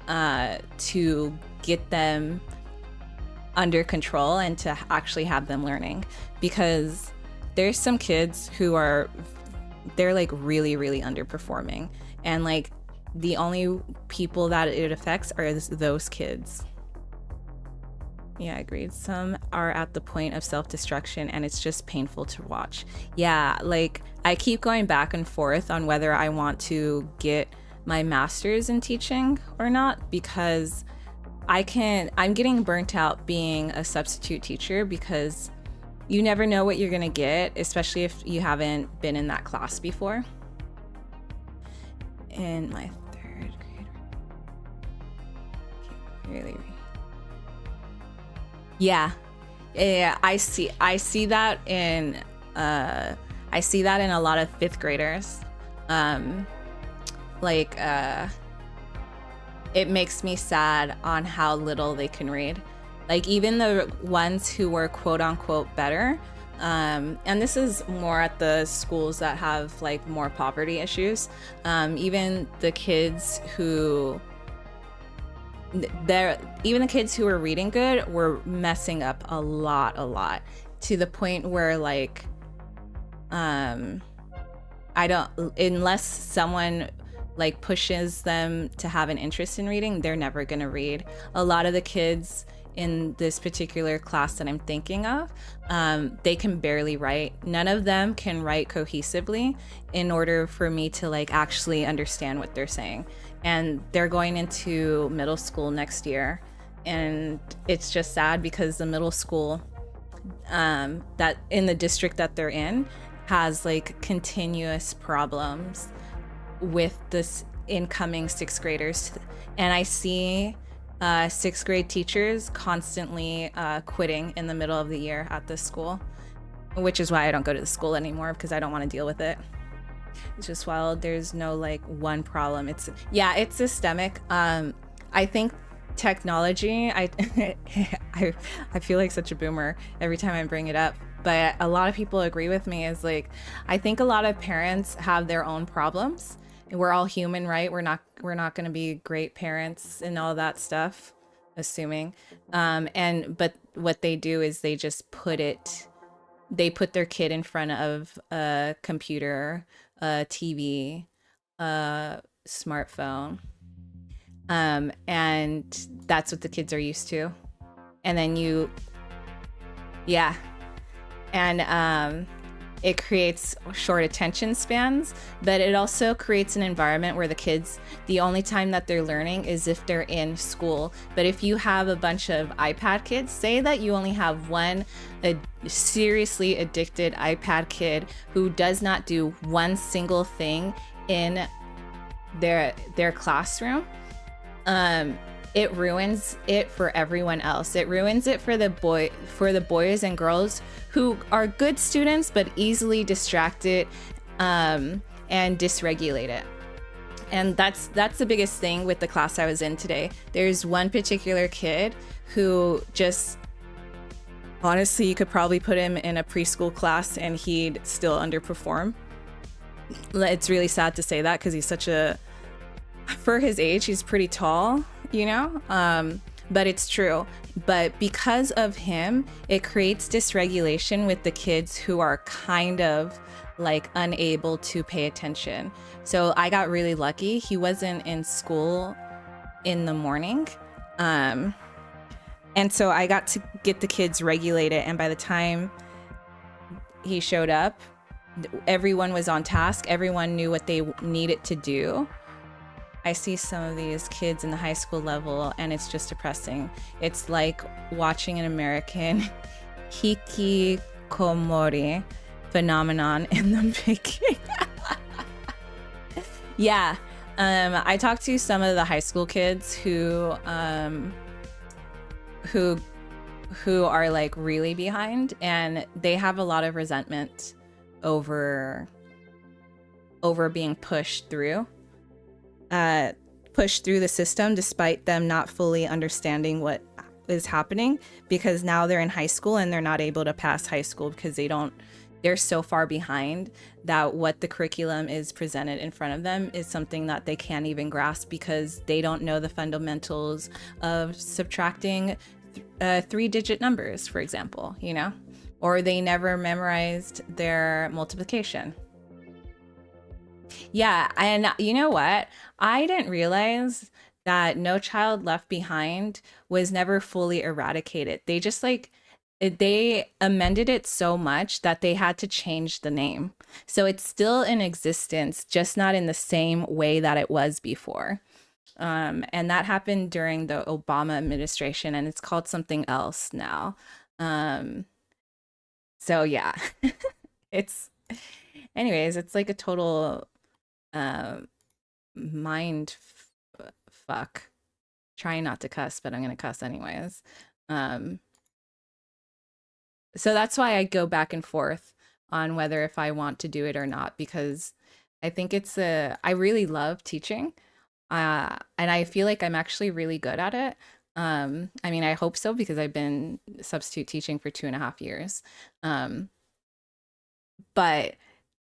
to get them under control and to actually have them learning. Because there's some kids who they're like really, really underperforming, and like the only people that it affects are those kids. Yeah, agreed. Some are at the point of self-destruction and it's just painful to watch. Yeah, like I keep going back and forth on whether I want to get my master's in teaching or not, because I'm getting burnt out being a substitute teacher, because you never know what you're gonna get, especially if you haven't been in that class before. In my 3rd grade. Really. Yeah, I see that in a lot of 5th graders. it makes me sad on how little they can read. Like even the ones who were quote unquote better, and this is more at the schools that have like more poverty issues. Even the kids who even the kids who were reading good were messing up a lot to the point where like I don't, unless someone like pushes them to have an interest in reading, they're never gonna read. A lot of the kids in this particular class that I'm thinking of, they can barely write. None of them can write cohesively in order for me to like actually understand what they're saying. And they're going into middle school next year. And it's just sad because the middle school that in the district that they're in has like continuous problems with this incoming sixth graders. And I see sixth grade teachers constantly quitting in the middle of the year at this school, which is why I don't go to the school anymore, because I don't want to deal with it. It's just wild. There's no like one problem. It's systemic. I think technology, I feel like such a boomer every time I bring it up, but a lot of people agree with me, is like, I think a lot of parents have their own problems. We're all human, right? We're not going to be great parents and all that stuff, assuming. But what they do is they just put their kid in front of a computer, a TV, a smartphone. And that's what the kids are used to. And then it creates short attention spans, but it also creates an environment where the kids, the only time that they're learning is if they're in school. But if you have a bunch of iPad kids, say that you only have one seriously addicted iPad kid who does not do one single thing in their classroom, it ruins it for everyone else. It ruins it for the boys and girls who are good students but easily distracted and dysregulated. And that's the biggest thing with the class I was in today. There's one particular kid who just, honestly, you could probably put him in a preschool class and he'd still underperform. It's really sad to say that because he's for his age, he's pretty tall, you know? But it's true. But because of him, it creates dysregulation with the kids who are kind of like unable to pay attention. So I got really lucky. He wasn't in school in the morning. And so I got to get the kids regulated. And by the time he showed up, everyone was on task. Everyone knew what they needed to do. I see some of these kids in the high school level and it's just depressing. It's like watching an American hikikomori phenomenon in the making. Yeah. I talked to some of the high school kids who are like really behind, and they have a lot of resentment over being pushed through the system, despite them not fully understanding what is happening, because now they're in high school and they're not able to pass high school because they're so far behind that what the curriculum is presented in front of them is something that they can't even grasp because they don't know the fundamentals of subtracting 3-digit numbers, for example, you know, or they never memorized their multiplication. Yeah, and you know what? I didn't realize that No Child Left Behind was never fully eradicated. They just they amended it so much that they had to change the name. So it's still in existence, just not in the same way that it was before. And that happened during the Obama administration, and it's called something else now. So yeah, anyways, it's like a total mind fuck. Trying not to cuss, but I'm gonna cuss anyways. So that's why I go back and forth on whether if I want to do it or not, because I think I really love teaching. And I feel like I'm actually really good at it. I mean, I hope so because I've been substitute teaching for 2.5 years. Um, but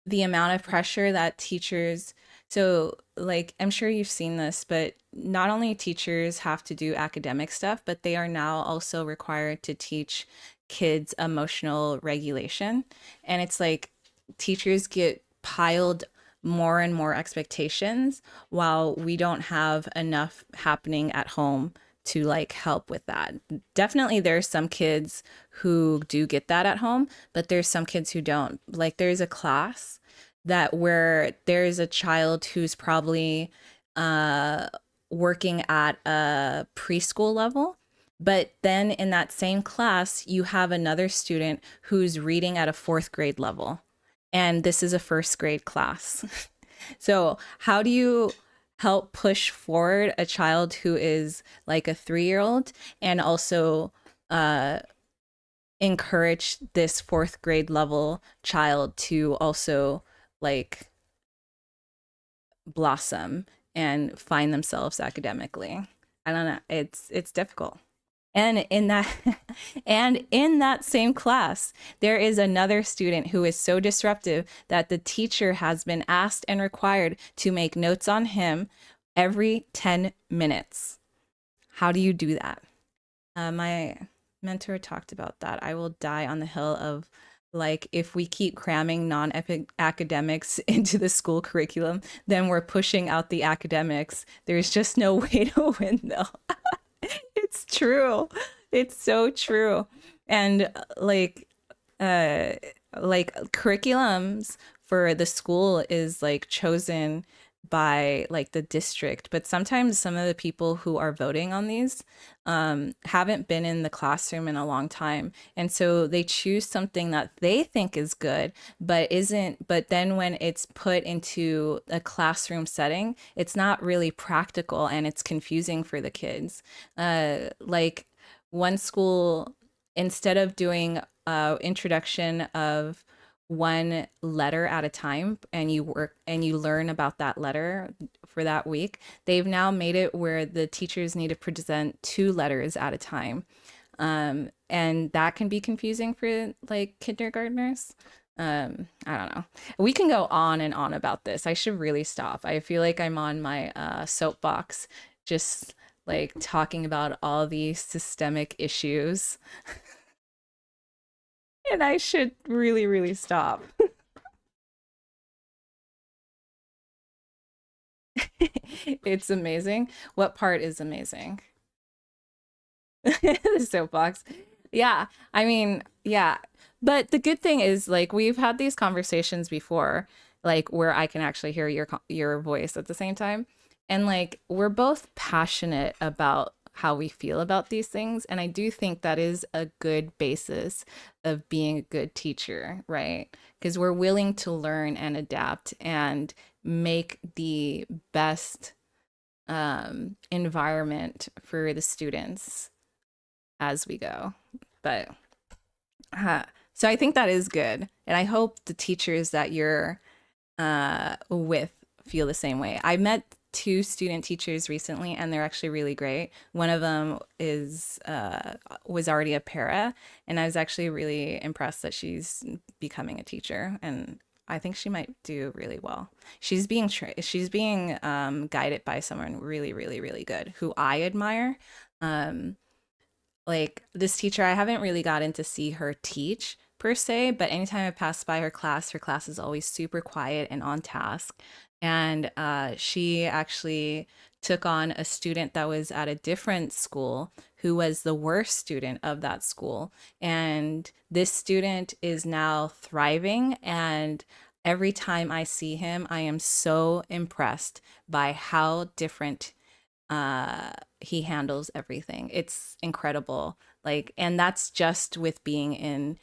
the amount of pressure that teachers, so like I'm sure you've seen this, but not only teachers have to do academic stuff, but they are now also required to teach kids emotional regulation. And it's like teachers get piled more and more expectations while we don't have enough happening at home to like help with that. Definitely there's some kids who do get that at home, but there's some kids who don't. Like there's a class that where there's a child who's probably uh working at a preschool level, but then in that same class you have another student who's reading at a fourth grade level, and this is a first grade class. So, how do you help push forward a child who is like a 3 year old and also uh, encourage this fourth grade level child to also like blossom and find themselves academically? I don't know. It's difficult. And in that and in that same class, there is another student who is so disruptive that the teacher has been asked and required to make notes on him every 10 minutes. How do you do that? My mentor talked about that. I will die on the hill of like if we keep cramming non-academics into the school curriculum, then we're pushing out the academics. There's just no way to win though. It's true. It's so true. And uh like curriculums for the school is like chosen by like the district, but sometimes some of the people who are voting on these haven't been in the classroom in a long time, and so they choose something that they think is good but isn't, but then when it's put into a classroom setting it's not really practical and it's confusing for the kids. Like one school, instead of doing introduction of one letter at a time and you work and you learn about that letter for that week, they've now made it where the teachers need to present two letters at a time. And that can be confusing for like kindergartners. I don't know. We can go on and on about this. I should really stop. I feel like I'm on my soapbox, just like talking about all these systemic issues. And I should really, really stop. It's amazing. What part is amazing? The soapbox. Yeah, I mean, yeah. But the good thing is, like, we've had these conversations before, like, where I can actually hear your voice at the same time. And like, we're both passionate about how we feel about these things. And I do think that is a good basis of being a good teacher, right? Because we're willing to learn and adapt and make the best environment for the students as we go. But so I think that is good. And I hope the teachers that you're with feel the same way. I met two student teachers recently and they're actually really great. One of them is was already a para, and I was actually really impressed that she's becoming a teacher, and I think she might do really well. She's being guided by someone really, really, really good who I admire. Um, like this teacher, I haven't really gotten to see her teach per se, but anytime I pass by her class is always super quiet and on task. And she actually took on a student that was at a different school who was the worst student of that school. And this student is now thriving. And every time I see him, I am so impressed by how different he handles everything. It's incredible. Like, and that's just with being in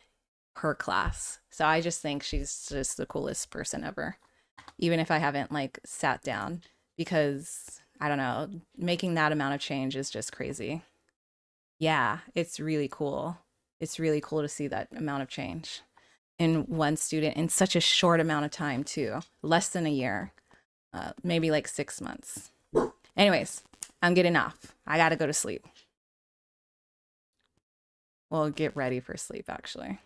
her class. So I just think she's just the coolest person ever, even if I haven't like sat down, because I don't know, making that amount of change is just crazy. Yeah, it's really cool. It's really cool to see that amount of change in one student in such a short amount of time, too. Less than a year, maybe like 6 months. Anyways, I'm getting off. I gotta go to sleep. Well, get ready for sleep, actually.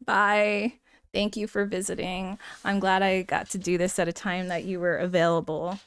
Bye. Thank you for visiting. I'm glad I got to do this at a time that you were available.